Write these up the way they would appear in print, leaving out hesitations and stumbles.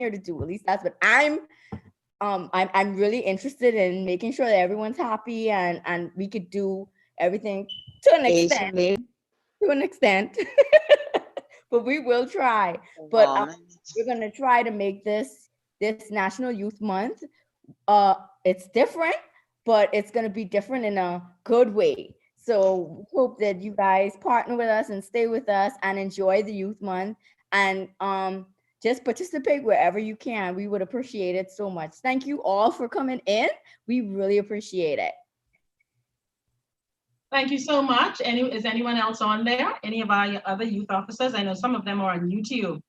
here to do. At least that's what I'm really interested in making sure that everyone's happy and we could do everything to an extent. To an extent. But we will try. But we're gonna try to make this National Youth Month. It's different, but it's gonna be different in a good way. So hope that you guys partner with us and stay with us and enjoy the Youth Month and just participate wherever you can. We would appreciate it so much. Thank you all for coming in. We really appreciate it. Thank you so much. Is anyone else on there? Any of our other youth officers? I know some of them are on YouTube.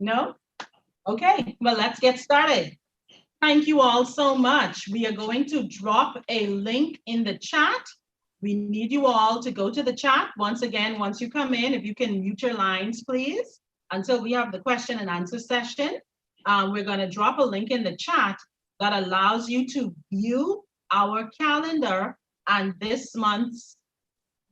No? Okay, well, let's get started. Thank you all so much. We are going to drop a link in the chat. We need you all to go to the chat. Once again, once you come in, if you can mute your lines, please, until we have the question and answer session. We're going to drop a link in the chat that allows you to view our calendar and this month's,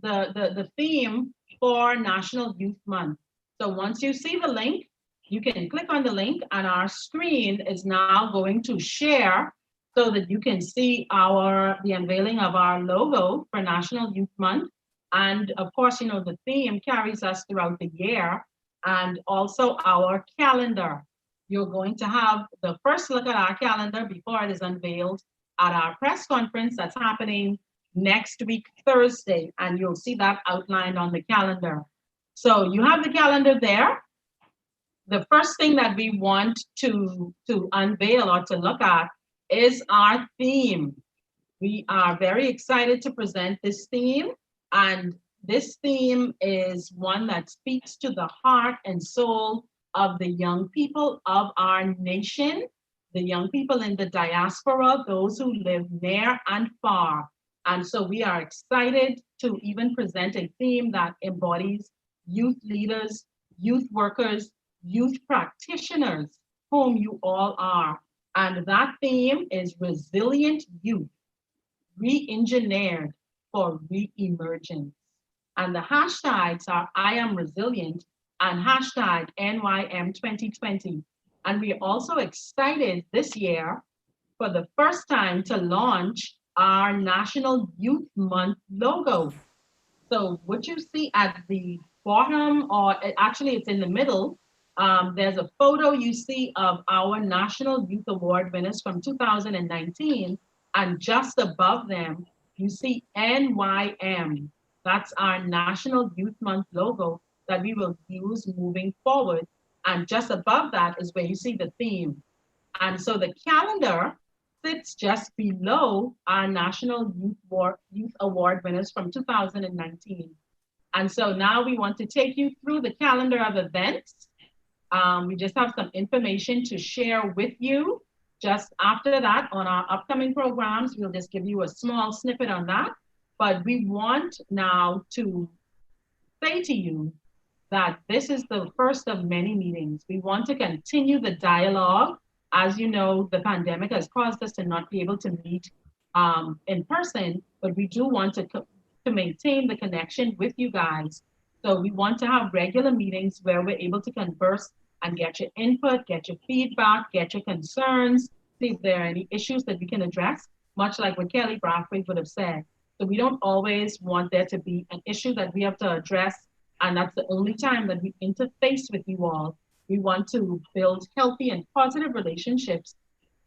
the theme for National Youth Month. So once you see the link, you can click on the link and our screen is now going to share so that you can see the unveiling of our logo for National Youth Month. And of course, you know, the theme carries us throughout the year and also our calendar. You're going to have the first look at our calendar before it is unveiled at our press conference that's happening next week, Thursday, and you'll see that outlined on the calendar. So you have the calendar there. The first thing that we want to unveil or to look at is our theme. We are very excited to present this theme, and this theme is one that speaks to the heart and soul of the young people of our nation, the young people in the diaspora, those who live near and far. And so we are excited to even present a theme that embodies youth leaders, youth workers, youth practitioners, whom you all are. And that theme is Resilient Youth, Re-engineered for Re-emergence. And the hashtags are I Am Resilient and hashtag NYM 2020. And we're also excited this year for the first time to launch our National Youth Month logo. So what you see at the bottom, or actually it's in the middle, there's a photo you see of our National Youth Award winners from 2019, and just above them, you see NYM. That's our National Youth Month logo that we will use moving forward. And just above that is where you see the theme. And so the calendar sits just below our National Youth Award winners from 2019. And so now we want to take you through the calendar of events. We just have some information to share with you. Just after that, on our upcoming programs, we'll just give you a small snippet on that. But we want now to say to you that this is the first of many meetings. We want to continue the dialogue. As you know, the pandemic has caused us to not be able to meet in person, but we do want to maintain the connection with you guys. So we want to have regular meetings where we're able to converse and get your input, get your feedback, get your concerns, see if there are any issues that we can address, much like what Kelly Brathwaite would have said. So we don't always want there to be an issue that we have to address, and that's the only time that we interface with you all. We want to build healthy and positive relationships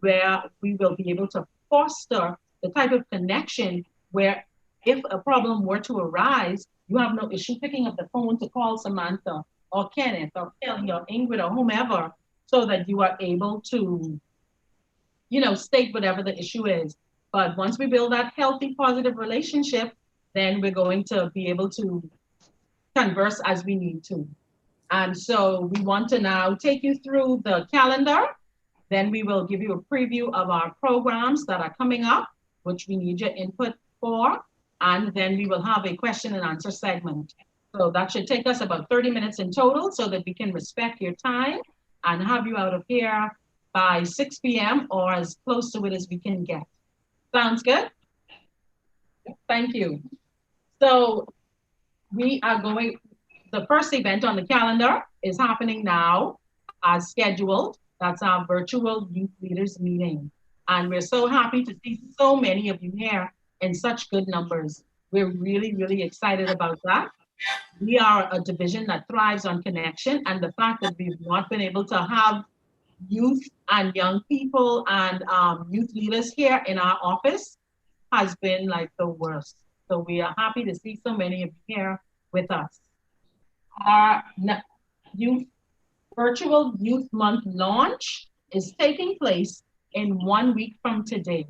where we will be able to foster the type of connection where if a problem were to arise, you have no issue picking up the phone to call Samantha or Kenneth or Kelly or Ingrid or whomever, so that you are able to, state whatever the issue is. But once we build that healthy, positive relationship, then we're going to be able to converse as we need to. And so we want to now take you through the calendar. Then we will give you a preview of our programs that are coming up, which we need your input for. And then we will have a question and answer segment. So that should take us about 30 minutes in total so that we can respect your time and have you out of here by 6 p.m. or as close to it as we can get. Sounds good? Thank you. So we are going, the first event on the calendar is happening now as scheduled. That's our virtual youth leaders meeting. And we're so happy to see so many of you here in such good numbers. We're really, really excited about that. We are a division that thrives on connection, and the fact that we've not been able to have youth and young people and youth leaders here in our office has been like the worst. So we are happy to see so many of you here with us. Our youth virtual Youth Month launch is taking place in 1 week from today.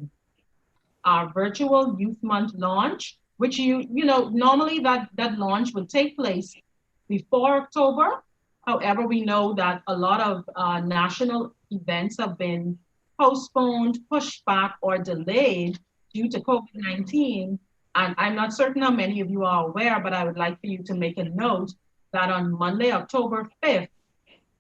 Our virtual Youth Month launch, which normally that launch will take place before October. However, we know that a lot of national events have been postponed, pushed back, or delayed due to COVID-19. And I'm not certain how many of you are aware, but I would like for you to make a note that on Monday, October 5th,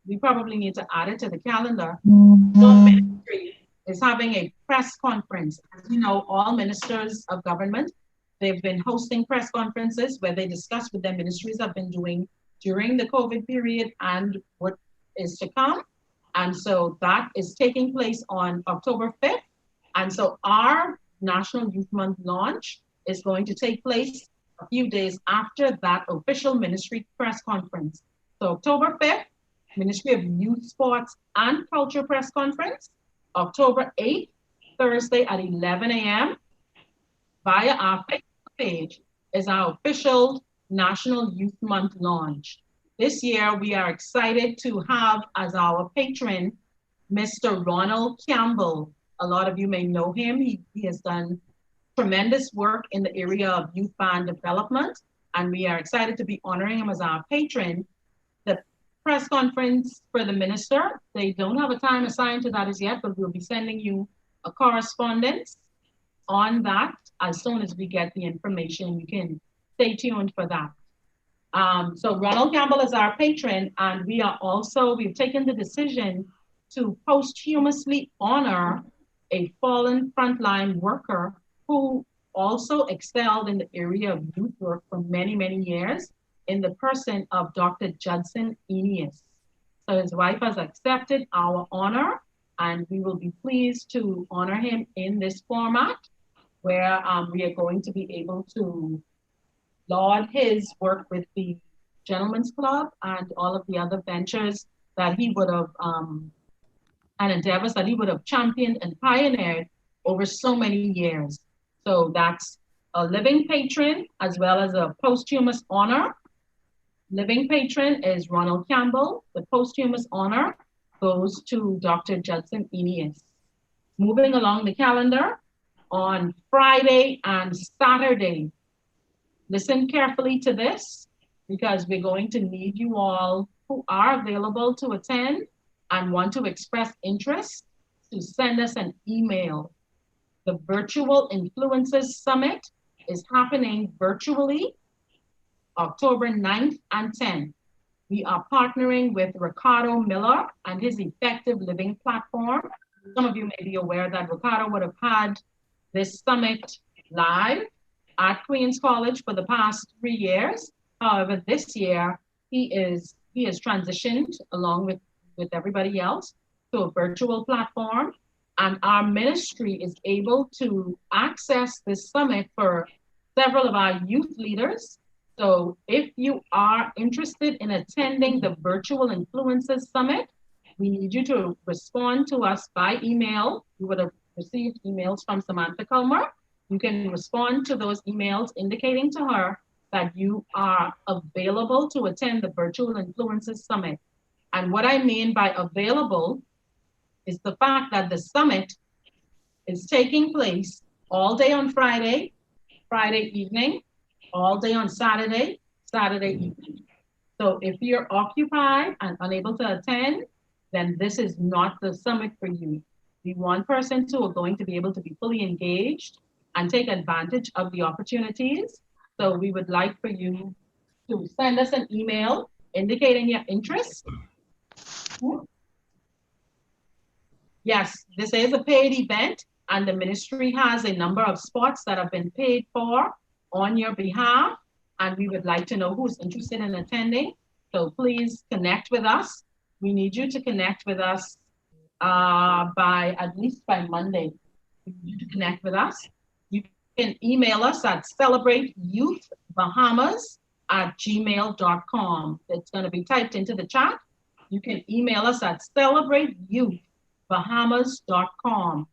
we probably need to add it to the calendar. The ministry is having a press conference. As you know, all ministers of government, they've been hosting press conferences where they discuss what their ministries have been doing during the COVID period and what is to come. And so that is taking place on October 5th. And so our National Youth Month launch is going to take place a few days after that official ministry press conference. So October 5th, Ministry of Youth, Sports, and Culture press conference. October 8th, Thursday at 11 a.m. via our Facebook page is our official National Youth Month launch. This year, we are excited to have as our patron, Mr. Ronald Campbell. A lot of you may know him. He has done tremendous work in the area of youth band development, and we are excited to be honoring him as our patron. The press conference for the minister, they don't have a time assigned to that as yet, but we'll be sending you a correspondence on that as soon as we get the information. You can stay tuned for that. So Ronald Campbell is our patron, and we've taken the decision to posthumously honor a fallen frontline worker who also excelled in the area of youth work for many, many years, in the person of Dr. Judson Enius. So his wife has accepted our honor, and we will be pleased to honor him in this format where we are going to be able to laud his work with the Gentlemen's Club and all of the other ventures that he would have, and endeavors that he would have championed and pioneered over so many years. So that's a living patron as well as a posthumous honor. Living patron is Ronald Campbell. The posthumous honor goes to Dr. Judson Enius. Moving along the calendar, on Friday and Saturday, listen carefully to this because we're going to need you all who are available to attend and want to express interest to send us an email. The Virtual Influencers Summit is happening virtually October 9th and 10th. We are partnering with Ricardo Miller and his Effective Living platform. Some of you may be aware that Ricardo would have had this summit live at Queens College for the past 3 years. However, this year he has transitioned along with everybody else to a virtual platform. And our ministry is able to access this summit for several of our youth leaders. So if you are interested in attending the Virtual Influencers Summit, we need you to respond to us by email. You would have received emails from Samantha Culmer. You can respond to those emails indicating to her that you are available to attend the Virtual Influencers Summit. And what I mean by available is the fact that the summit is taking place all day on Friday evening, all day on Saturday evening. So if you're occupied and unable to attend, then this is not the summit for you. We want persons who are going to be able to be fully engaged and take advantage of the opportunities. So we would like for you to send us an email indicating your interest. Yes, this is a paid event, and the ministry has a number of spots that have been paid for on your behalf, and we would like to know who's interested in attending. So please connect with us We need you to connect with us at least by Monday. We need you to connect with us. You can email us at celebrateteyouthbahamas@gmail.com. It's going to be typed into the chat. You can email us at celebrateteyouthbahamas.com.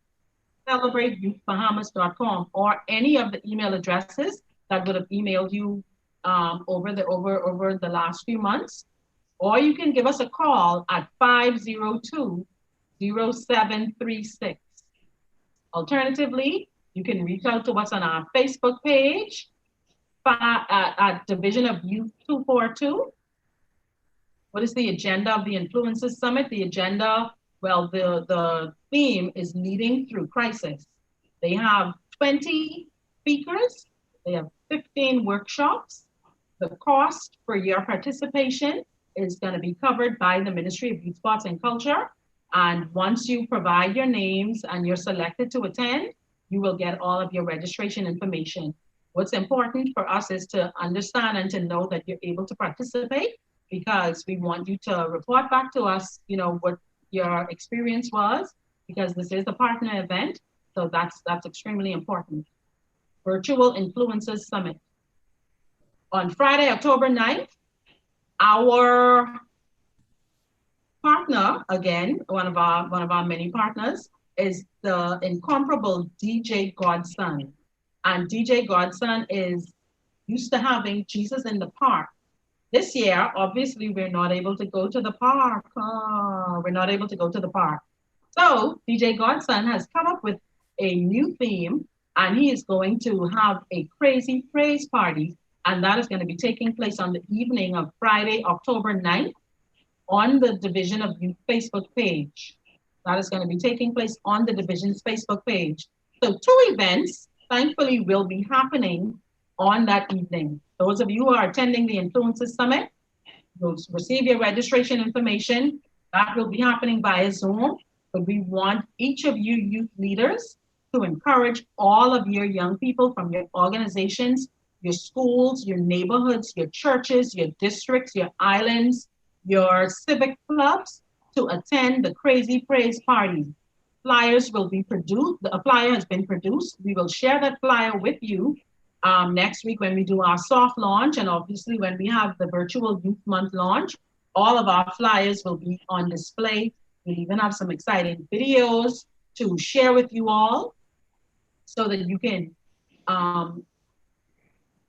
celebrateteyouthbahamas.com, or any of the email addresses that would have emailed you over the last few months. Or you can give us a call at 502-0736. Alternatively, you can reach out to us on our Facebook page at Division of Youth 242. What is the agenda of the Influencers Summit? The agenda, well, the theme is Leading Through Crisis. They have 20 speakers. They have 15 workshops. The cost for your participation is going to be covered by the Ministry of Youth, Sports, and Culture. And once you provide your names and you're selected to attend, you will get all of your registration information. What's important for us is to understand and to know that you're able to participate, because we want you to report back to us, what your experience was, because this is a partner event. So that's extremely important. Virtual Influencers Summit. On Friday, October 9th, our partner, again, one of our many partners, is the incomparable DJ Godson. And DJ Godson is used to having Jesus in the Park. This year, obviously, we're not able to go to the park. We're not able to go to the park. So DJ Godson has come up with a new theme, and he is going to have a crazy praise party. And that is going to be taking place on the evening of Friday, October 9th, on the Division of Youth Facebook page. That is going to be taking place on the Division's Facebook page. So 2 events, thankfully, will be happening on that evening. Those of you who are attending the Influencers Summit will receive your registration information. That will be happening via Zoom. But we want each of you youth leaders to encourage all of your young people from your organizations, your schools, your neighborhoods, your churches, your districts, your islands, your civic clubs to attend the Crazy Praise Party. Flyers will be produced. A flyer has been produced. We will share that flyer with you next week when we do our soft launch, and obviously when we have the virtual Youth Month launch. All of our flyers will be on display. We'll even have some exciting videos to share with you all so that you can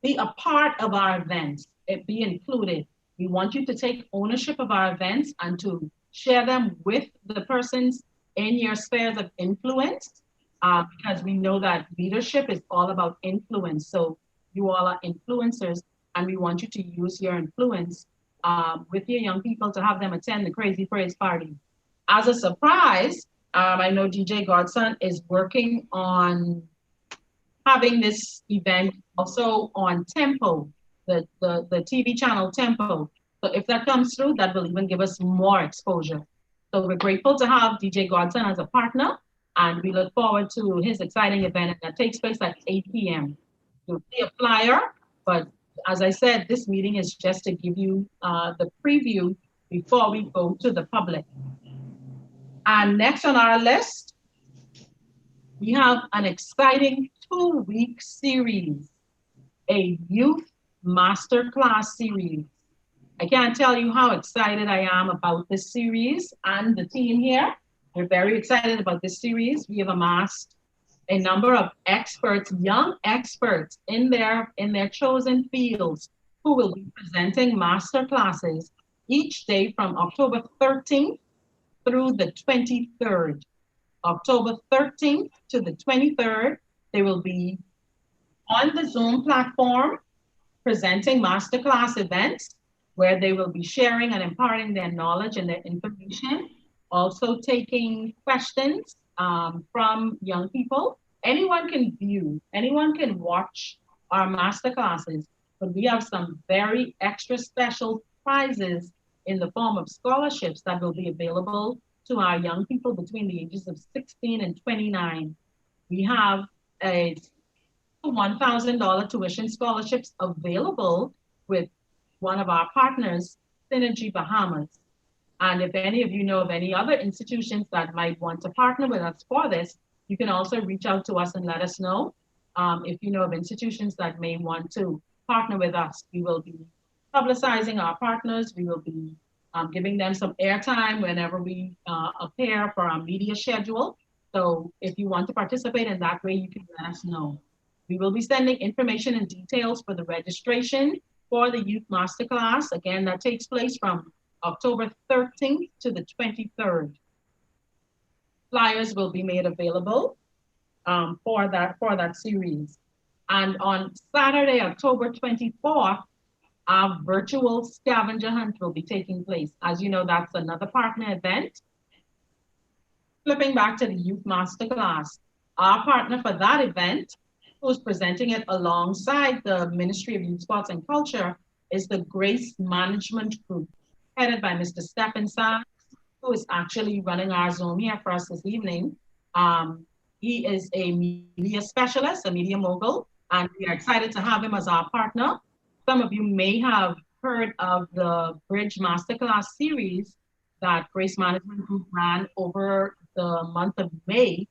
be a part of our events, be included. We want you to take ownership of our events and to share them with the persons in your spheres of influence, because we know that leadership is all about influence. So you all are influencers, and we want you to use your influence with your young people to have them attend the Crazy Praise Party. As a surprise, I know DJ Godson is working on having this event also on Tempo, the TV channel Tempo. So if that comes through, that will even give us more exposure. So we're grateful to have DJ Godson as a partner, and we look forward to his exciting event that takes place at 8 p.m. You'll see a flyer, but as I said, this meeting is just to give you the preview before we go to the public. And next on our list, we have an exciting 2-week series, a youth masterclass series. I can't tell you how excited I am about this series and the team here. We're very excited about this series. We have amassed a number of experts, young experts in their chosen fields, who will be presenting master classes each day from October 13th through the 23rd. October 13th to the 23rd, they will be on the Zoom platform presenting masterclass events where they will be sharing and imparting their knowledge and their information, also taking questions from young people. Anyone can view, anyone can watch our masterclasses, but we have some very extra special prizes in the form of scholarships that will be available to our young people between the ages of 16 and 29. We have a $1,000 tuition scholarships available with one of our partners, Synergy Bahamas. And if any of you know of any other institutions that might want to partner with us for this, you can also reach out to us and let us know. If you know of institutions that may want to partner with us, we will be publicizing our partners. We will be giving them some airtime whenever we appear for our media schedule. So if you want to participate in that way, you can let us know. We will be sending information and details for the registration for the Youth Masterclass. Again, that takes place from October 13th to the 23rd. Flyers will be made available for that series. And on Saturday, October 24th, our virtual scavenger hunt will be taking place. As you know, that's another partner event. Flipping back to the Youth Masterclass, our partner for that event, who's presenting it alongside the Ministry of Youth, Sports and Culture, is the Grace Management Group, headed by Mr. Stephen Sachs, who is actually running our Zoom here for us this evening. He is a media specialist, a media mogul, and we are excited to have him as our partner. Some of you may have heard of the Bridge Masterclass series that Grace Management Group ran over the month of May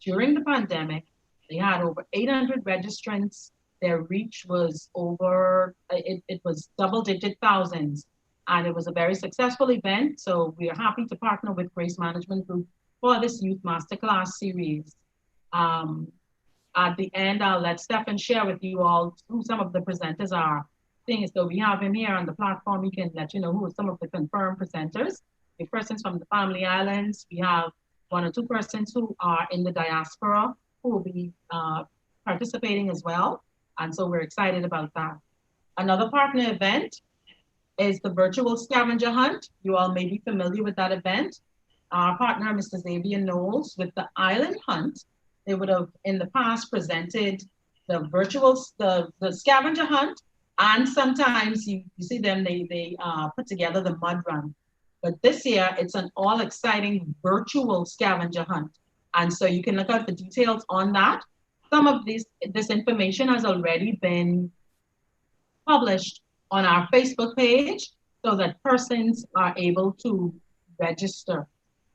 during the pandemic. They had over 800 registrants. Their reach was over, it was double-digit thousands. And it was a very successful event. So we are happy to partner with Grace Management Group for this Youth Masterclass series. At the end, I'll let Stefan share with you all who some of the presenters are. Thing is, though, we have him here on the platform. He can let you know who are some of the confirmed presenters. The persons from the Family Islands. We have one or two persons who are in the diaspora who will be participating as well. And so we're excited about that. Another partner event is the virtual scavenger hunt. You all may be familiar with that event. Our partner, Mr. Xavier Knowles, with the Island Hunt, they would have in the past presented the virtual, the scavenger hunt, and sometimes you see them, they put together the mud run. But this year, it's an all exciting virtual scavenger hunt. And so you can look out for details on that. Some of this information has already been published on our Facebook page so that persons are able to register.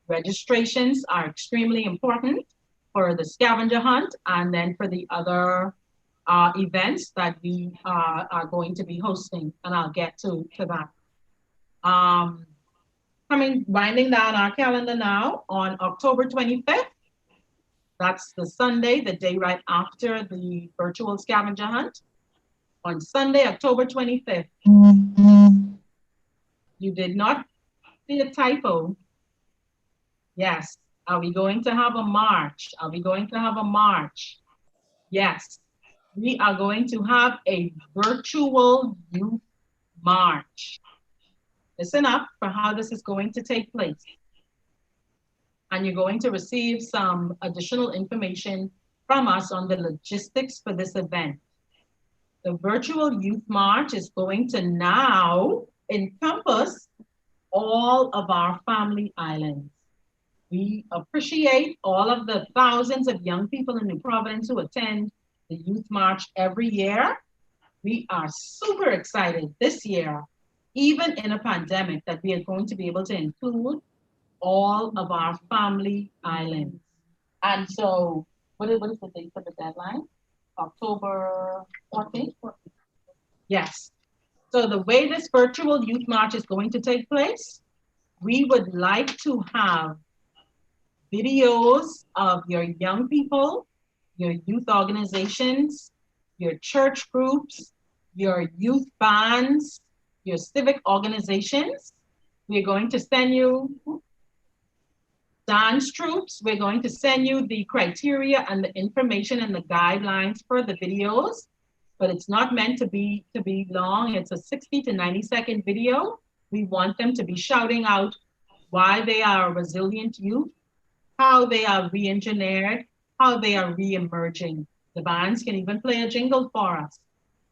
Registrations are extremely important for the scavenger hunt and then for the other events that we are going to be hosting, and I'll get to that. Winding down our calendar now on October 25th, that's the Sunday, the day right after the virtual scavenger hunt. On Sunday, October 25th, you did not see a typo. Yes. Are we going to have a march? Are we going to have a march? Yes. We are going to have a virtual youth march. Listen up for how this is going to take place. And you're going to receive some additional information from us on the logistics for this event. The virtual youth march is going to now encompass all of our family islands. We appreciate all of the thousands of young people in New Providence who attend the Youth March every year. We are super excited this year, even in a pandemic, that we are going to be able to include all of our family islands. And so, what is the date for the deadline? October 14th? Yes. So the way this virtual Youth March is going to take place, we would like to have videos of your young people, your youth organizations, your church groups, your youth bands, your civic organizations. We're going to send you dance troops. We're going to send you the criteria and the information and the guidelines for the videos, but it's not meant to be long. It's a 60 to 90-second video. We want them to be shouting out why they are a resilient youth, how they are re-engineered, how they are re-emerging. The bands can even play a jingle for us.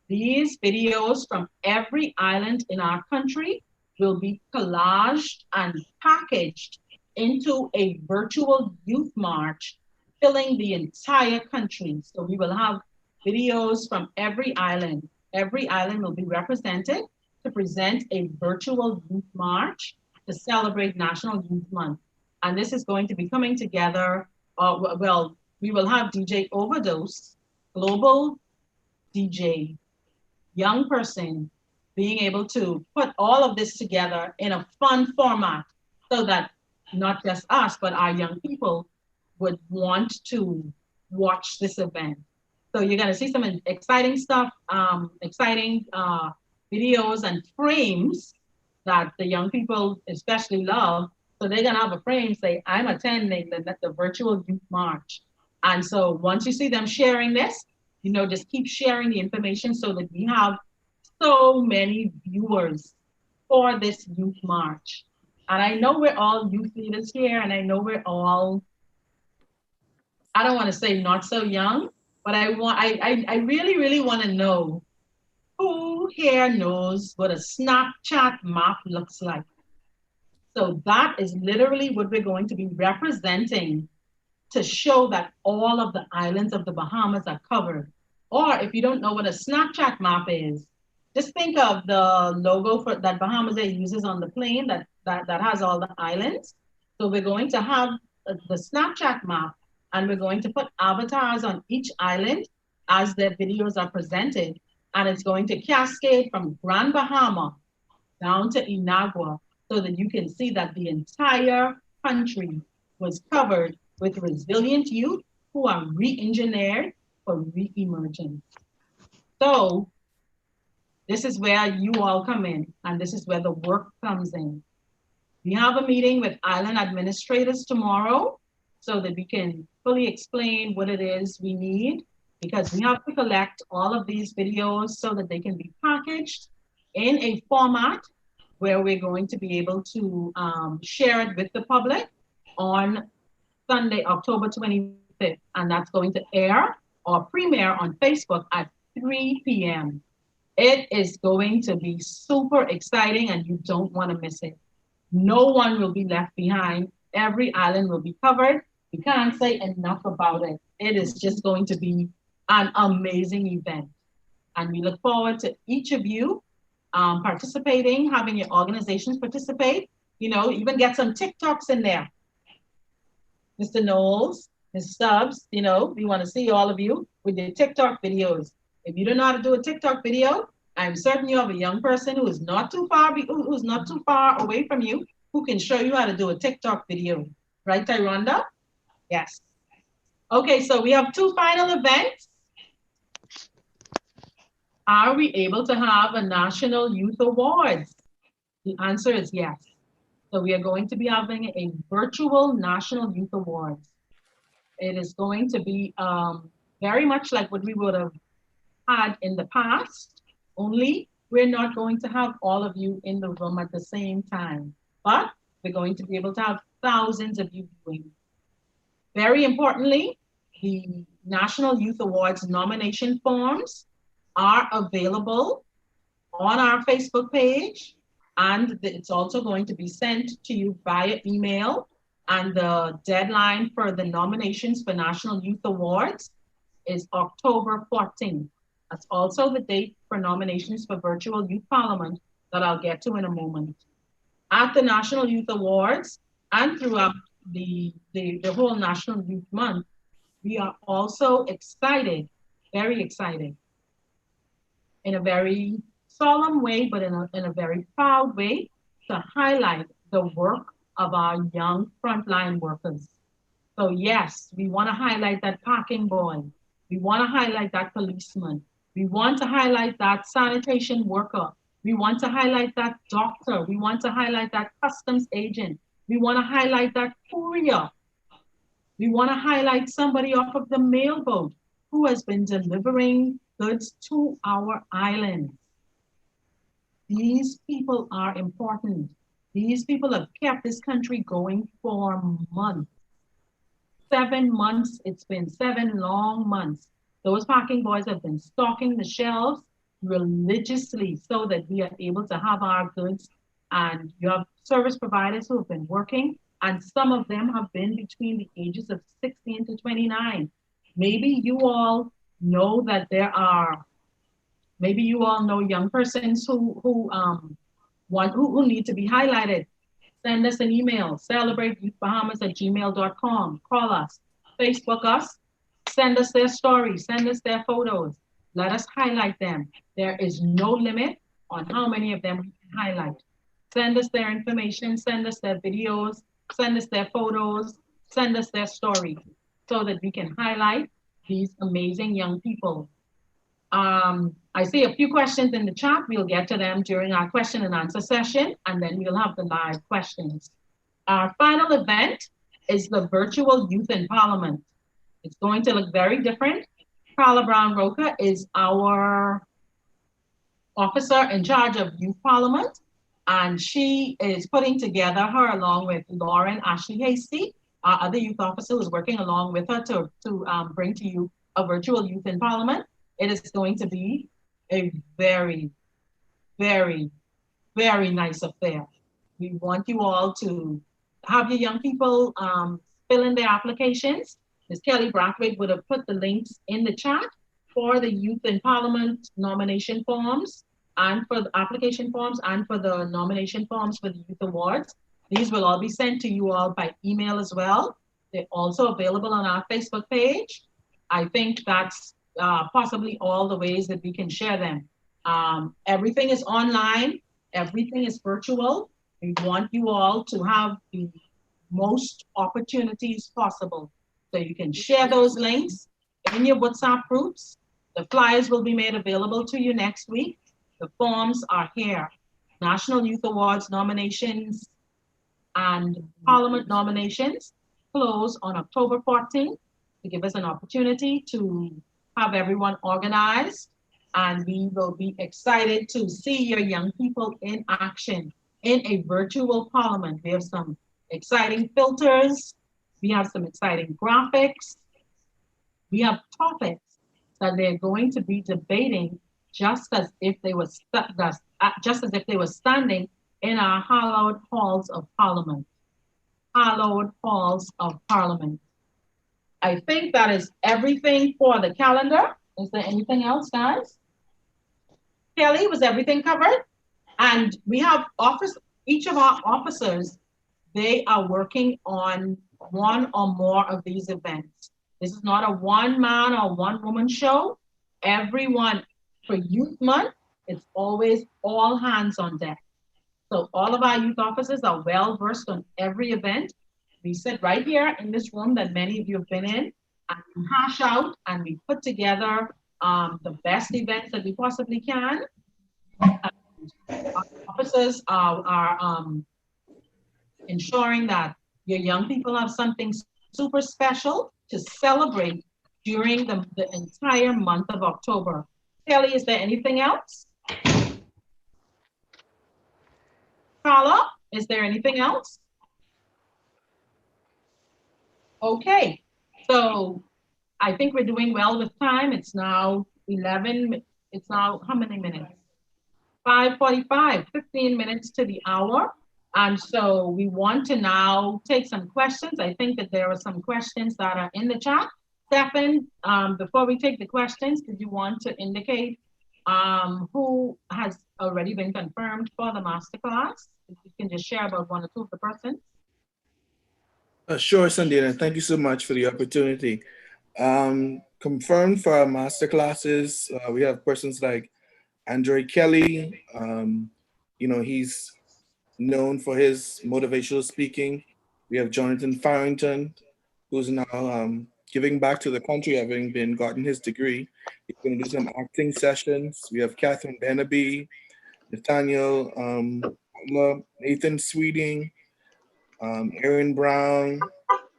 These videos from every island in our country will be collaged and packaged into a virtual youth march, filling the entire country. So we will have videos from every island. Every island will be represented to present a virtual youth march. to celebrate National Youth Month. And this is going to be coming together. We will have DJ Overdose, global DJ, young person, being able to put all of this together in a fun format so that not just us, but our young people would want to watch this event. So you're going to see some exciting stuff, exciting videos and frames that the young people especially love. So they're going to have a frame say, I'm attending the virtual youth march. And so once you see them sharing this, just keep sharing the information so that we have so many viewers for this youth march. And I know we're all youth leaders here, and I know we're all, I don't want to say not so young, but I really, really want to know who here knows what a Snapchat map looks like. So that is literally what we're going to be representing to show that all of the islands of the Bahamas are covered. Or if you don't know what a Snapchat map is, just think of the logo that Bahamas Air uses on the plane that has all the islands. So we're going to have the Snapchat map, and we're going to put avatars on each island as their videos are presented. And it's going to cascade from Grand Bahama down to Inagua so that you can see that the entire country was covered with resilient youth who are re-engineered for re-emergence. So this is where you all come in, and this is where the work comes in. We have a meeting with island administrators tomorrow so that we can fully explain what it is we need, because we have to collect all of these videos so that they can be packaged in a format where we're going to be able to share it with the public on Sunday, October 25th, and that's going to air or premiere on Facebook at 3 p.m. It is going to be super exciting, and you don't want to miss it. No one will be left behind. Every island will be covered. We can't say enough about it. It is just going to be an amazing event. And we look forward to each of you participating, having your organizations participate, even get some TikToks in there. Mr. Knowles, Ms. Stubbs, we want to see all of you with your TikTok videos. If you don't know how to do a TikTok video, I'm certain you have a young person who is not too far away from you who can show you how to do a TikTok video. Right, Tyronda? Yes. Okay, so we have 2 final events. Are we able to have a National Youth Awards? The answer is yes. So we are going to be having a virtual National Youth Awards. It is going to be very much like what we would have had in the past, only we're not going to have all of you in the room at the same time, but we're going to be able to have thousands of you viewing. Very importantly, the National Youth Awards nomination forms are available on our Facebook page, and it's also going to be sent to you via email. And the deadline for the nominations for National Youth Awards is October 14th. That's also the date for nominations for Virtual Youth Parliament that I'll get to in a moment. At the National Youth Awards and throughout the whole National Youth Month, we are also excited, very excited, in a very solemn way, but in a very proud way, to highlight the work of our young frontline workers. So yes, we want to highlight that parking boy. We want to highlight that policeman. We want to highlight that sanitation worker. We want to highlight that doctor. We want to highlight that customs agent. We want to highlight that courier. We want to highlight somebody off of the mailboat who has been delivering goods to our islands. These people are important. These people have kept this country going for months. 7 months, it's been 7 long months. Those parking boys have been stocking the shelves religiously so that we are able to have our goods. And you have service providers who have been working, and some of them have been between the ages of 16 to 29. Maybe you all know that maybe you all know young persons who need to be highlighted. Send us an email, celebrateYouthBahamas@gmail.com. Call us, Facebook us, send us their stories, send us their photos. Let us highlight them. There is no limit on how many of them we can highlight. Send us their information, send us their videos, send us their photos, send us their story so that we can highlight these amazing young people. I see a few questions in the chat. We'll get to them during our question and answer session, and then we'll have the live questions. Our final event is the virtual Youth in Parliament. It's going to look very different. Carla Brown Roca is our officer in charge of Youth Parliament, and she is putting together her along with Lauren Ashley Hasty, our other youth officer who's working along with her to bring to you a virtual Youth in Parliament. It is going to be a very, very, very nice affair. We want you all to have your young people fill in their applications. Ms. Kelly Brathwaite would have put the links in the chat for the Youth in Parliament nomination forms and for the application forms and for the nomination forms for the Youth Awards. These will all be sent to you all by email as well. They're also available on our Facebook page. I think that's possibly all the ways that we can share them. Everything is online, everything is virtual. We want you all to have the most opportunities possible. So you can share those links in your WhatsApp groups. The flyers will be made available to you next week. The forms are here. National Youth Awards nominations and Parliament nominations close on October 14th to give us an opportunity to have everyone organized, and we will be excited to see your young people in action in a virtual parliament. We have some exciting filters, we have some exciting graphics, we have topics that they're going to be debating just as if they were standing in our hallowed halls of parliament. Hallowed halls of parliament. I think that is everything for the calendar. Is there anything else, guys? Kelly, was everything covered? And we have each of our officers, they are working on one or more of these events. This is not a one-man or one-woman show. Everyone, for Youth Month, it's always all hands on deck. So all of our youth officers are well-versed on every event. We sit right here in this room that many of you have been in, and we hash out and we put together the best events that we possibly can. Our officers are ensuring that your young people have something super special to celebrate during the entire month of October. Kelly, is there anything else? Carla, is there anything else? Okay, so I think we're doing well with time. It's now 11, it's now how many minutes? 5:45, 15 minutes to the hour. And so we want to now take some questions. I think that there are some questions that are in the chat. Stefan, before we take the questions, did you want to indicate who has already been confirmed for the masterclass? If you can just share about one or two of the persons. Sure, Sandina. Thank you so much for the opportunity. Confirmed for our master classes, we have persons like Andre Kelly. He's known for his motivational speaking. We have Jonathan Farrington, who's now giving back to the country, having gotten his degree. He's going to do some acting sessions. We have Catherine Benaby, Nathaniel Nathan Sweeting, Aaron Brown.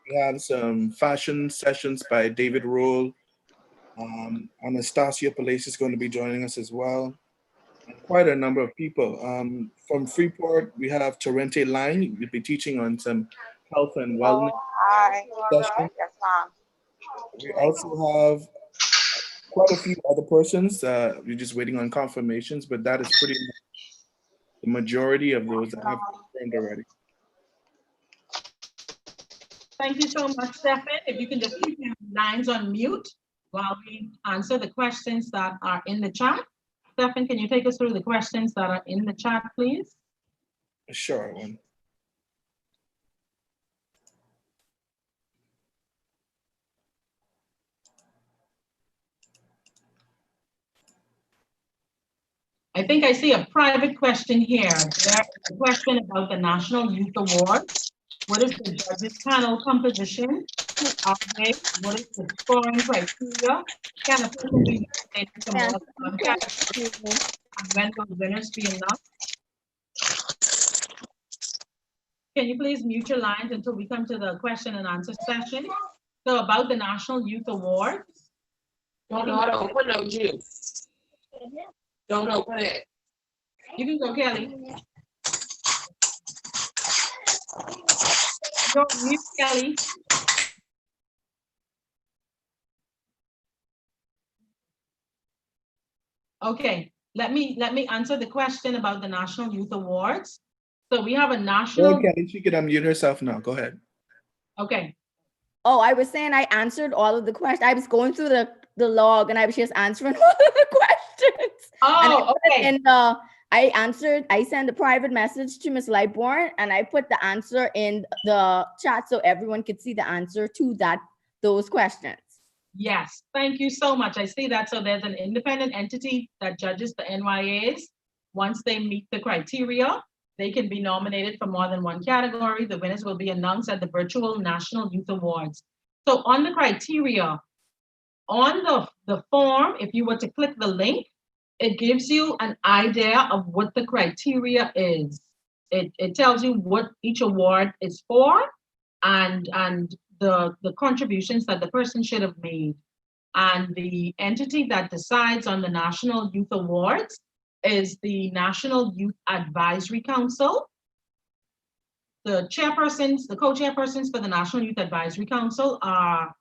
We have some fashion sessions by David Roll. Anastasia Palace is going to be joining us as well. And quite a number of people. From Freeport, we have Torrente Line. We'll be teaching on some health and wellness. Hi. Yes, ma'am. We also have quite a few other persons. We're just waiting on confirmations, but that is pretty much the majority of those that have confirmed already. Thank you so much, Stefan. If you can just keep your lines on mute while we answer the questions that are in the chat. Stefan, can you take us through the questions that are in the chat, please? Sure. I think I see a private question here. There is a question about the National Youth Award. What is the judges panel composition? Who are they? What is the scoring criteria? Can a person be nominated for more than one category? And when will winners be announced? Can you please mute your lines until we come to the question and answer session? So about the National Youth Award. Don't open no juice. Don't open it. You can go, Kelly. Go mute, Kelly. Okay, let me answer the question about the National Youth Awards. So we have a national. Okay, she can unmute herself now. Go ahead. Okay. Oh, I was saying I answered all of the questions. I was going through the log and I was just answering all of the questions. Oh, okay. And I sent a private message to Ms. Lightbourne and I put the answer in the chat so everyone could see the answer to those questions. Yes, thank you so much. I see that. So there's an independent entity that judges the NYAs. Once they meet the criteria, they can be nominated for more than one category. The winners will be announced at the virtual National Youth Awards. So on the criteria, on the form, if you were to click the link, it gives you an idea of what the criteria is. It tells you what each award is for and the contributions that the person should have made. And the entity that decides on the National Youth Awards is the National Youth Advisory Council. The co-chairpersons for the National Youth Advisory Council are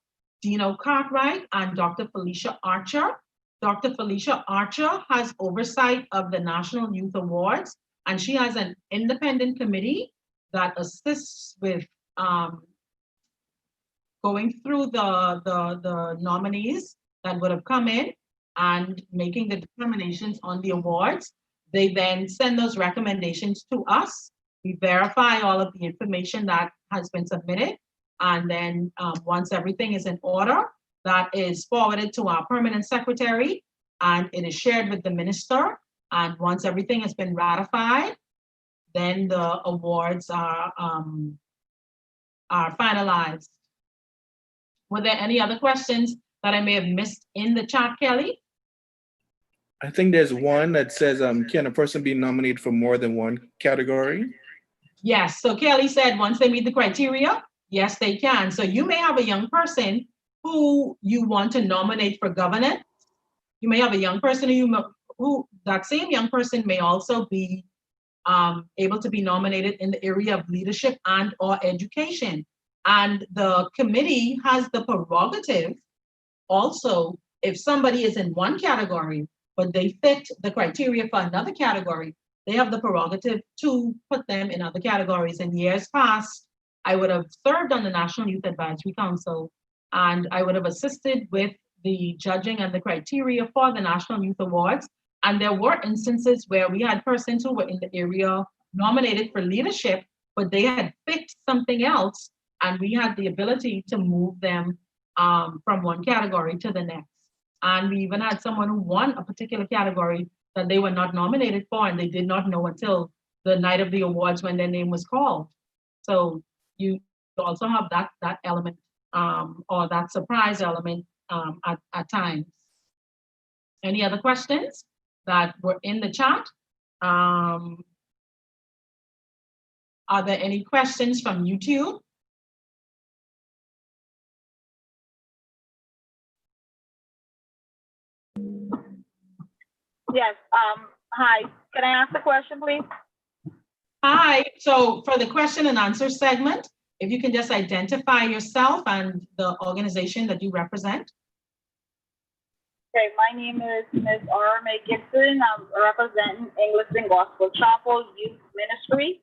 Dino Cartwright and Dr. Felicia Archer. Dr. Felicia Archer has oversight of the National Youth Awards, and she has an independent committee that assists with going through the nominees that would have come in and making the determinations on the awards. They then send those recommendations to us. We verify all of the information that has been submitted. And then once everything is in order, that is forwarded to our permanent secretary and it is shared with the minister. And once everything has been ratified, then the awards are finalized. Were there any other questions that I may have missed in the chat, Kelly? I think there's one that says, can a person be nominated for more than one category? Yes, so Kelly said once they meet the criteria, yes, they can. So you may have a young person who you want to nominate for governance. You may have a young person who that same young person may also be able to be nominated in the area of leadership and or education. And the committee has the prerogative also, if somebody is in one category, but they fit the criteria for another category, they have the prerogative to put them in other categories. In years past, I would have served on the National Youth Advisory Council, and I would have assisted with the judging and the criteria for the National Youth Awards. And there were instances where we had persons who were in the area nominated for leadership, but they had picked something else, and we had the ability to move them from one category to the next. And we even had someone who won a particular category that they were not nominated for, and they did not know until the night of the awards when their name was called. So you also have that element or that surprise element at times. Any other questions that were in the chat? Are there any questions from YouTube? Yes, hi, can I ask a question, please? Hi, so for the question and answer segment, if you can just identify yourself and the organization that you represent. Okay, my name is Ms. R.M.A. Gibson. I'm representing English and Gospel Chapel Youth Ministry.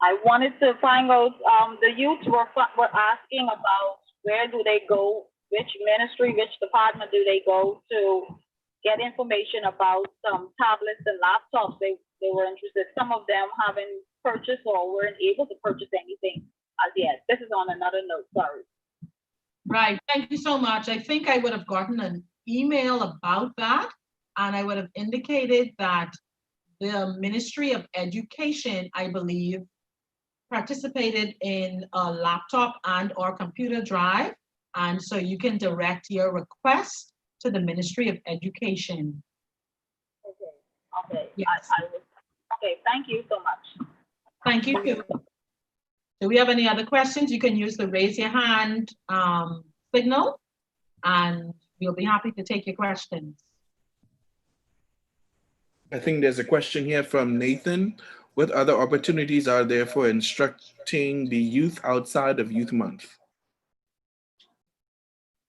I wanted to find out, the youth were asking about where do they go, which ministry, which department do they go to get information about some tablets and laptops they were interested. Some of them haven't purchased or weren't able to purchase anything as yet. This is on another note, sorry. Right, thank you so much. I think I would have gotten an email about that. and I would have indicated that the Ministry of Education, I believe, participated in a laptop and or computer drive. And so you can direct your request to the Ministry of Education. Okay. Yes. Okay, thank you so much. Thank you. Do we have any other questions? You can use the raise your hand signal, and we'll be happy to take your questions. I think there's a question here from Nathan. What other opportunities are there for instructing the youth outside of Youth Month?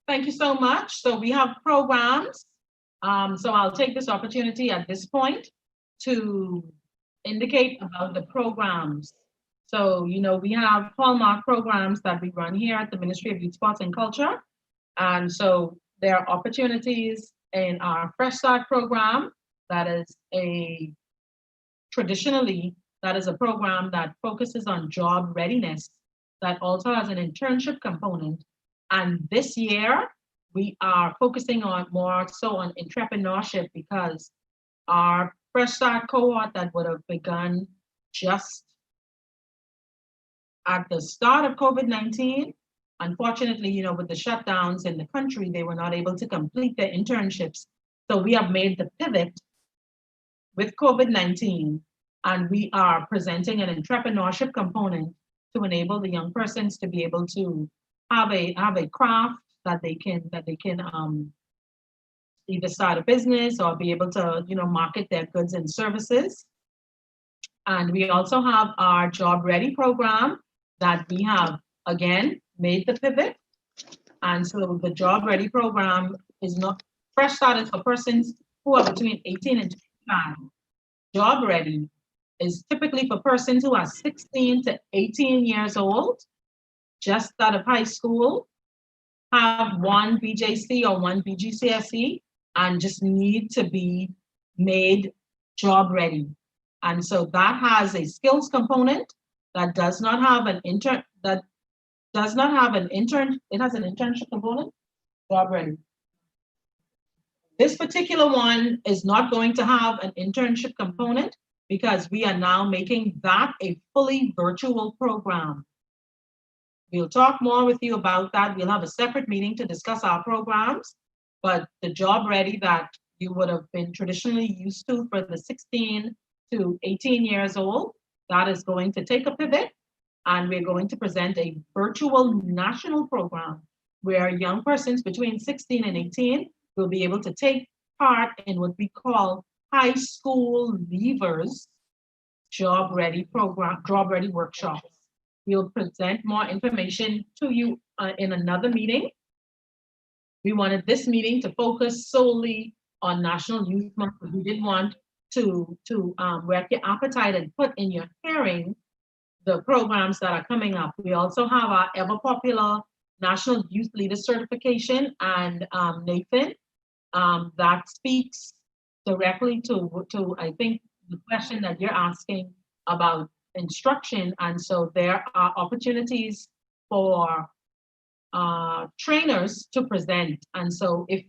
Thank you so much. So we have programs. So I'll take this opportunity at this point to indicate about the programs. So, you know, we have hallmark programs that we run here at the Ministry of Youth, Sports and Culture. And so there are opportunities in our Fresh Start program. That is traditionally, that is a program that focuses on job readiness, that also has an internship component. And this year, we are focusing on more so on entrepreneurship, because our Fresh Start cohort that would have begun just at the start of COVID-19, unfortunately, you know, with the shutdowns in the country, they were not able to complete their internships. So we have made the pivot with COVID-19, and we are presenting an entrepreneurship component to enable the young persons to be able to have a craft that they can either start a business or be able to, you know, market their goods and services. And we also have our Job Ready program that we have, again, made the pivot. And so the Job Ready program is not Fresh Start is for persons who are between 18 and 25. Job Ready is typically for persons who are 16 to 18 years old, just out of high school, have one BJC or one BGCSE, and just need to be made job ready. And so that has a skills component that does not have an it has an internship component, job ready. This particular one is not going to have an internship component because we are now making that a fully virtual program. We'll talk more with you about that. We'll have a separate meeting to discuss our programs, but the job ready that you would have been traditionally used to for the 16 to 18 years old, that is going to take a pivot, and we're going to present a virtual national program where young persons between 16 and 18 will be able to take part in what we call high school leavers job ready program, job ready workshops. We'll present more information to you in another meeting. We wanted this meeting to focus solely on National Youth Month, but we didn't want to whet your appetite and put in your hearing the programs that are coming up. We also have our ever popular National Youth Leader Certification, and Nathan, that speaks directly to I think the question that you're asking about instruction. And so there are opportunities for trainers to present. And so if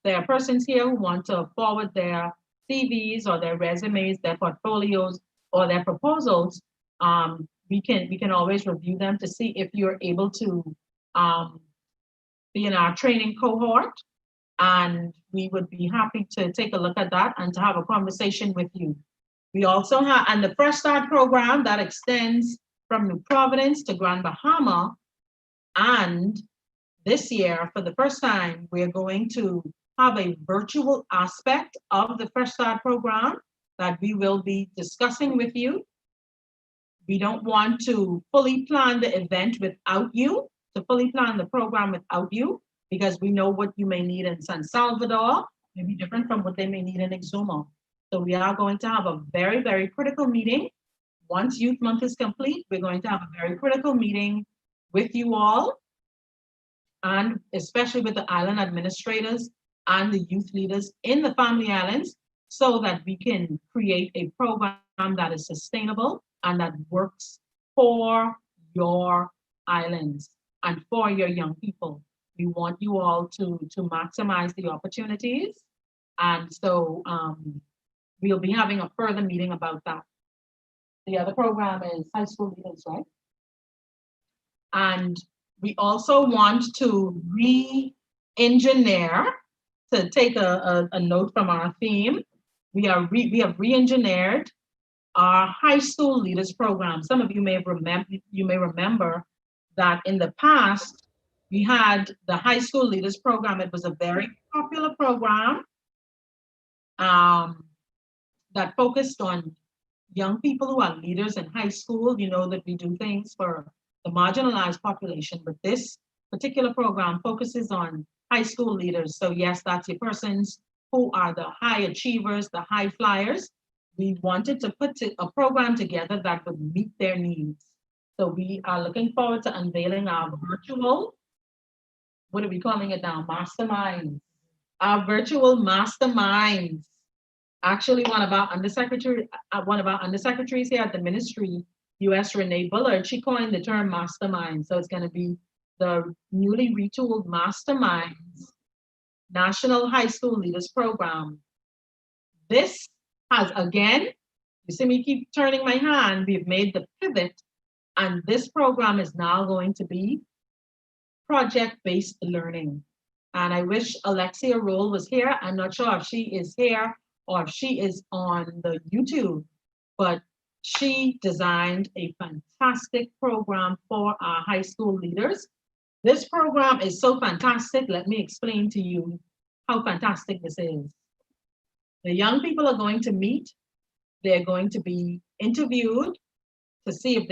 there are persons here who want to forward their CVs or their resumes, their portfolios, or their proposals, we can always review them to see if you're able to be in our training cohort. And we would be happy to take a look at that and to have a conversation with you. We also have, and the Fresh Start program that extends from New Providence to Grand Bahama. And this year, for the first time, we're going to have a virtual aspect of the Fresh Start program that we will be discussing with you. We don't want to fully plan the event without you, to fully plan the program without you, because we know what you may need in San Salvador may be different from what they may need in Exuma. So we are going to have a very, very critical meeting. Once Youth Month is complete, we're going to have a very critical meeting with you all, and especially with the island administrators and the youth leaders in the Family Islands, so that we can create a program that is sustainable and that works for your islands and for your young people. We want you all to maximize the opportunities And so we'll be having a further meeting about that. The other program is high school leaders, right? And we also want to re-engineer, to take a note from our theme. We have re-engineered our high school leaders program. Some of you may remember that in the past, we had the high school leaders program. It was a very popular program that focused on young people who are leaders in high school. You know that we do things for the marginalized population, but this particular program focuses on high school leaders. So yes, that's your persons who are the high achievers, the high flyers. We wanted to put a program together that would meet their needs. So we are looking forward to unveiling our virtual, what are we calling it now? Masterminds. Our virtual masterminds. Actually, one of our undersecretaries here at the ministry, US Renee Bullard, she coined the term mastermind. So it's going to be the newly retooled Masterminds National High School Leaders Program. This has, again, you see me keep turning my hand, we've made the pivot, and this program is now going to be project-based learning. And I wish Alexia Roll was here. I'm not sure if she is here or if she is on the YouTube, but she designed a fantastic program for our high school leaders. This program is so fantastic. Let me explain to you how fantastic this is. The young people are going to meet. They're going to be interviewed to see if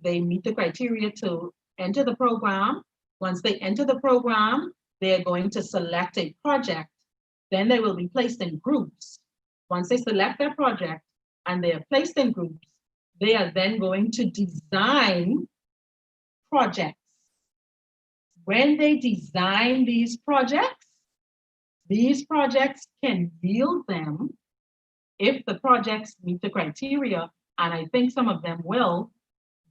they meet the criteria to enter the program. Once they enter the program, they're going to select a project. Then they will be placed in groups. Once they select their project and they are placed in groups, they are then going to design projects. When they design these projects can yield them, if the projects meet the criteria, and I think some of them will,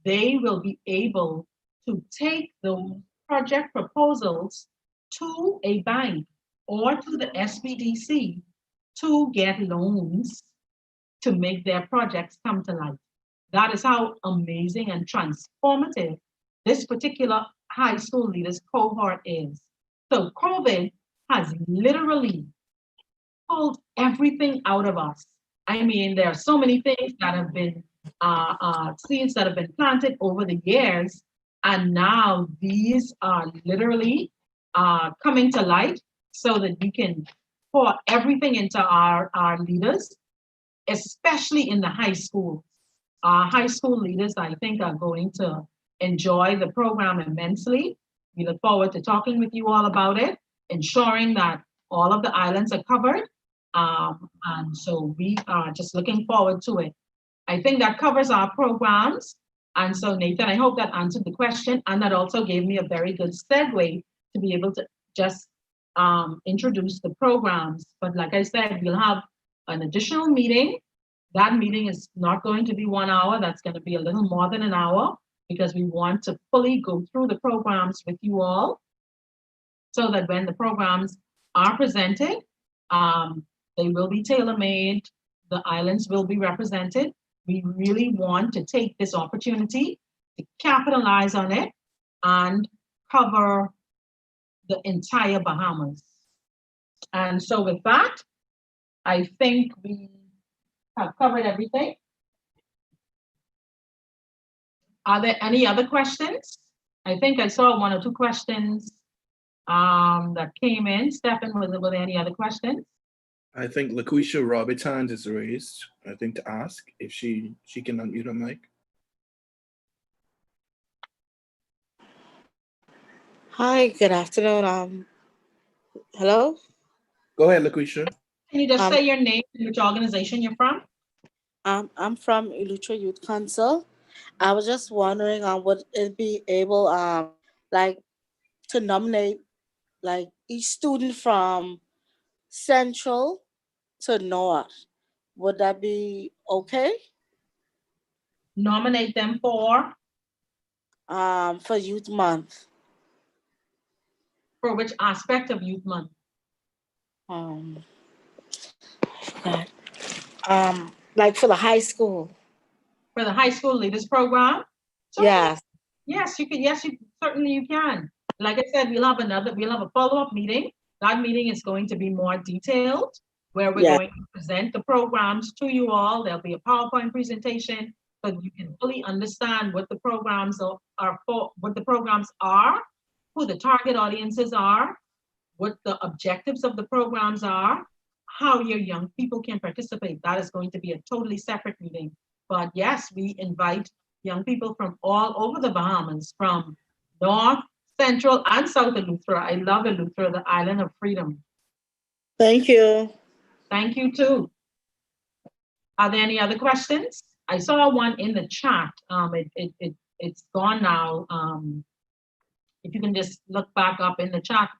they will be able to take those project proposals to a bank or to the SBDC to get loans to make their projects come to life. That is how amazing and transformative this particular high school leaders cohort is. So COVID has literally pulled everything out of us. I mean, there are so many things that have been seeds that have been planted over the years, and now these are literally coming to light so that we can pour everything into our leaders, especially in the high school. Our high school leaders, I think, are going to enjoy the program immensely. We look forward to talking with you all about it, ensuring that all of the islands are covered. And so we are just looking forward to it. I think that covers our programs. And so Nathan, I hope that answered the question, and that also gave me a very good segue to be able to just introduce the programs. But like I said, we'll have an additional meeting. That meeting is not going to be 1 hour. That's going to be a little more than an hour, because we want to fully go through the programs with you all, so that when the programs are presented, they will be tailor-made, the islands will be represented. We really want to take this opportunity to capitalize on it and cover the entire Bahamas. And so with that, I think we have covered everything. Are there any other questions? I think I saw 1 or 2 questions that came in. Stephen, were there any other questions? I think LaQuisha Roberts' hand is raised, I think, to ask if she can unmute her mic. Hi, good afternoon. Hello? Go ahead, LaQuisha. Can you just say your name and which organization you're from? I'm from Eleuthera Youth Council. I was just wondering, would it be able, like, to nominate, like, each student from Central to North? Would that be okay? Nominate them for Youth Month. which aspect of Youth Month? Right. Like for the high school. For the high school leaders program? So, Yes. yes, you can. Yes, you certainly you can. Like I said, we'll have a follow-up meeting. That meeting is going to be more detailed, where we're Yeah. going to present the programs to you all. There'll be a PowerPoint presentation so that you can fully understand what the programs are for, what the programs are, who the target audiences are, what the objectives of the programs are, how your young people can participate. That is going to be a totally separate meeting. But yes, we invite young people from all over the Bahamas, from North, Central, and South Eleuthera. I love Eleuthera, the island of freedom. Thank you. Thank you too. Are there any other questions? I saw one in the chat. It's gone now. If you can just look back up in the chat.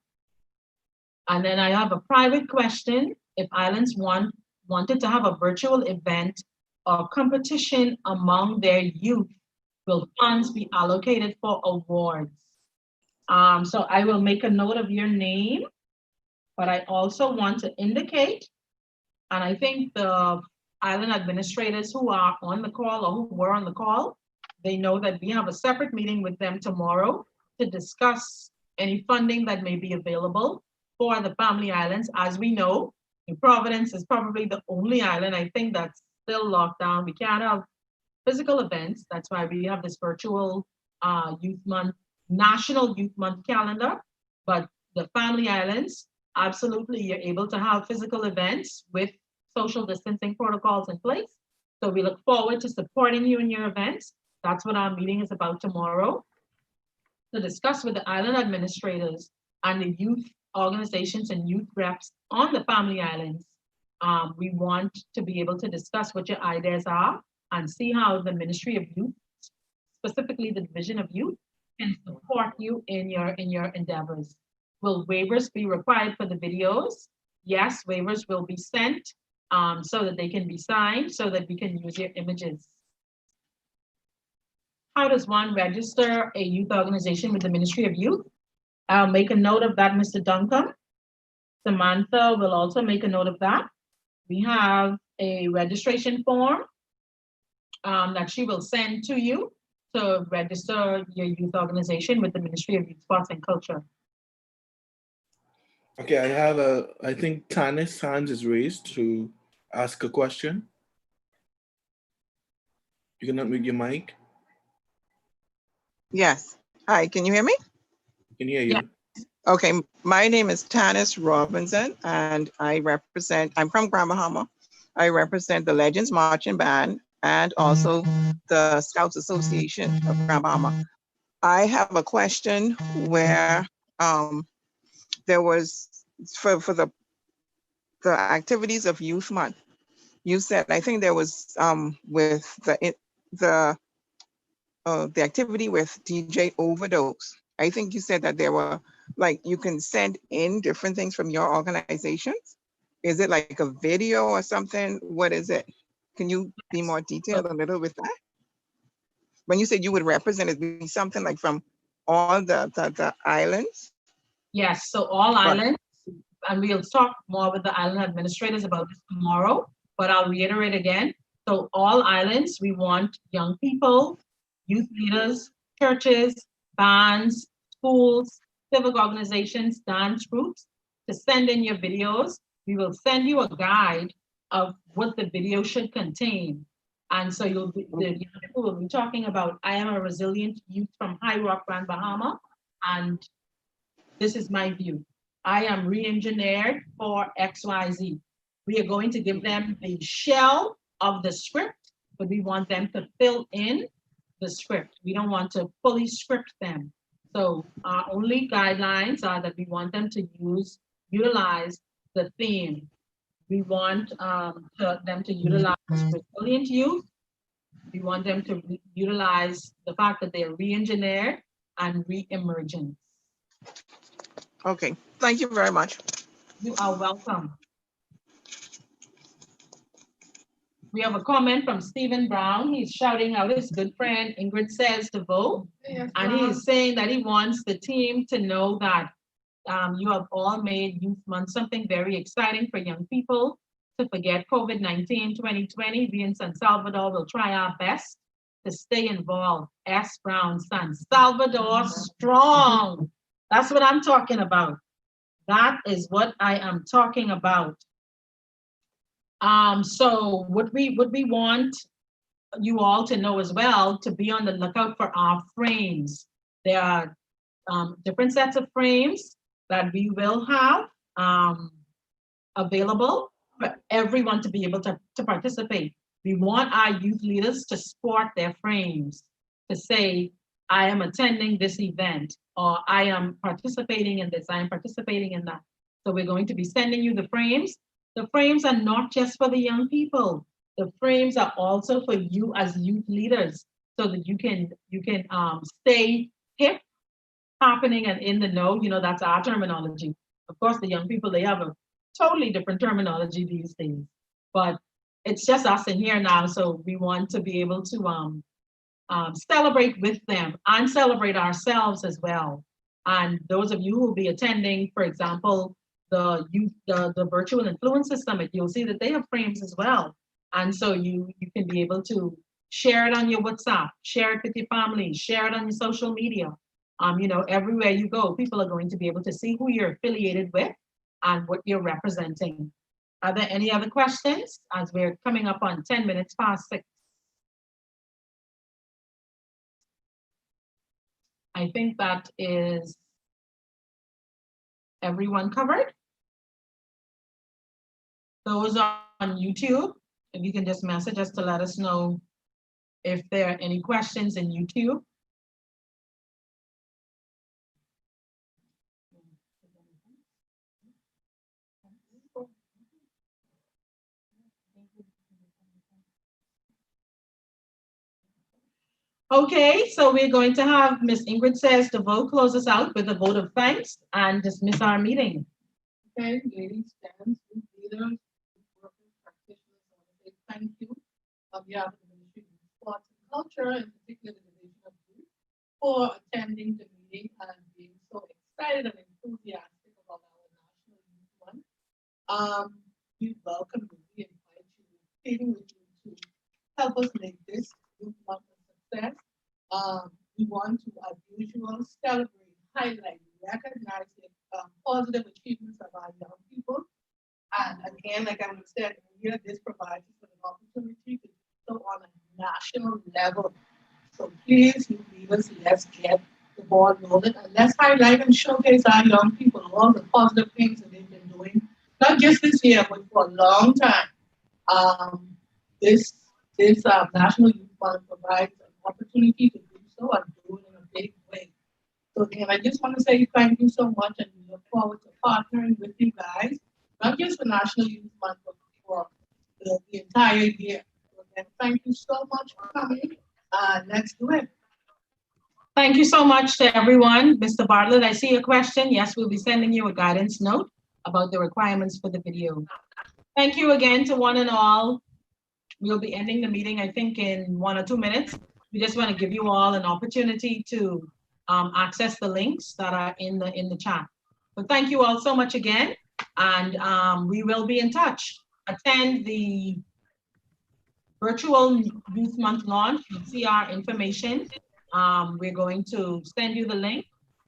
And then I have a private question. If islands wanted to have a virtual event or competition among their youth, will funds be allocated for awards? So I will make a note of your name, but I also want to indicate, and I think the island administrators who are on the call or who were on the call, they know that we have a separate meeting with them tomorrow to discuss any funding that may be available for the family islands. As we know, Providence is probably the only island, I think, that's still locked down. We can't have physical events. That's why we have this virtual Youth Month, National Youth Month calendar. But the family islands, absolutely, you're able to have physical events with social distancing protocols in place. So we look forward to supporting you in your events. That's what our meeting is about tomorrow, to discuss with the island administrators and the youth organizations and youth reps on the family islands. We want to be able to discuss what your ideas are and see how the Ministry of Youth, specifically the Division of Youth, can support you in your endeavors. Will waivers be required for the videos? Yes, waivers will be sent so that they can be signed, so that we can use your images. How does one register a youth organization with the Ministry of Youth? I'll make a note of that, Mr. Duncan. Samantha will also make a note of that. We have a registration form that she will send to you to register your youth organization with the Ministry of Youth, Sports and Culture. Okay, I think Tannis' hand is raised to ask a question. You can unmute your mic. Yes. Hi, can you hear me? I can hear you. Yeah. Okay, my name is Tannis Robinson, and I'm from Grand Bahama. I represent the Legends Marching Band and also the Scouts Association of Grand Bahama. I have a question where there was, for the activities of Youth Month, you said, I think there was with the activity with DJ Overdose. I think you said that there were, like, you can send in different things from your organizations. Is it like a video or something? What is it? Can you be more detailed a little with that? When you said you would represent it, be something like from all the islands? Yes, so all islands, and we'll talk more with the island administrators about this tomorrow, but I'll reiterate again. So all islands, we want young people, youth leaders, churches, bands, schools, civic organizations, dance groups to send in your videos. We will send you a guide of what the video should contain. And so the young people will be talking about, I am a resilient youth from High Rock, Grand Bahama, and this is my view. I am re-engineered for XYZ. We are going to give them the shell of the script, but we want them to fill in the script. We don't want to fully script them. So our only guidelines are that we want them to utilize the theme. We want them to utilize resilient youth. We want them to utilize the fact that they're re-engineered and re-emergent. Okay, thank you very much. You are welcome. We have a comment from Stephen Brown. He's shouting out his good friend Ingrid Says to vote. And he is saying that he wants the team to know that you have all made Youth Month something very exciting for young people to forget COVID-19 2020. We in San Salvador will try our best to stay involved. S. Brown, San Salvador strong. That's what I'm talking about. That is what I am talking about. So what we want you all to know as well, to be on the lookout for our frames. There are different sets of frames that we will have available for everyone to be able to participate. We want our youth leaders to sport their frames, to say, I am attending this event, or I am participating in this, I am participating in that. So we're going to be sending you the frames. The frames are not just for the young people. The frames are also for you as youth leaders, so that you can stay hip, happening, and in the know. You know, that's our terminology. Of course, the young people, they have a totally different terminology these days, but it's just us in here now. So we want to be able to celebrate with them and celebrate ourselves as well. And those of you who will be attending, for example, the virtual influencer summit, you'll see that they have frames as well. And so you can be able to share it on your WhatsApp, share it with your family, share it on your social media. You know, everywhere you go, people are going to be able to see who you're affiliated with and what you're representing. Are there any other questions as we're coming up on 10 minutes past 6? I think that is everyone covered. Those on YouTube, if you can just message us to let us know if there are any questions in YouTube. Okay, so we're going to have Ms. Ingrid says the vote close us out with a vote of thanks and dismiss our meeting. Okay, ladies, stands, leaders, workers, practitioners, I want to say thank you on behalf of the Ministry of Sports and Culture, in particular the Division of Youth, for attending the meeting and being so excited and enthusiastic about our National Youth Month. We welcome you, we invite you, meeting with you to help us make this Youth Month a success. We want to, as usual, celebrate, highlight, recognize the positive achievements of our young people. And again, like I said earlier, this provides us with an opportunity to do so on a national level. So please, you leaders, let's get the ball rolling and let's highlight and showcase our young people, all the positive things that they've been doing, not just this year, but for a long time. This National Youth Month provides an opportunity to do so and do it in a big way. So again, I just want to say thank you so much, and we look forward to partnering with you guys, not just for National Youth Month, but for the entire year. So again, thank you so much for coming. Let's do it. Thank you so much to everyone. Mr. Bartlett, I see your question. Yes, we'll be sending you a guidance note about the requirements for the video. Thank you again to one and all. We'll be ending the meeting, I think, in 1 or 2 minutes. We just want to give you all an opportunity to access the links that are in the chat. But thank you all so much again, and we will be in touch. Attend the virtual Youth Month launch. You see our information. We're going to send you the link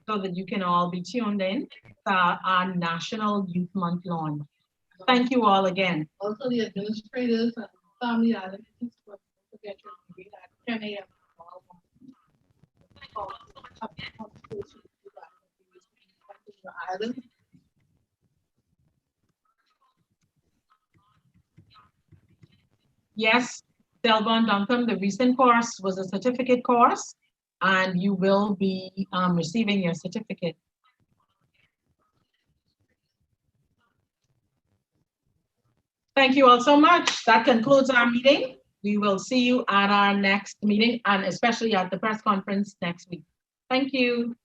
so that you can all be tuned in to our National Youth Month launch. Thank you all again. Also, the administrators and family advocates, don't forget to meet at 10 a.m. Island. Yes, Delvon Duncan, the recent course was a certificate course, and you will be receiving your certificate. Thank you all so much. That concludes our meeting. We will see you at our next meeting, and especially at the press conference next week. Thank you.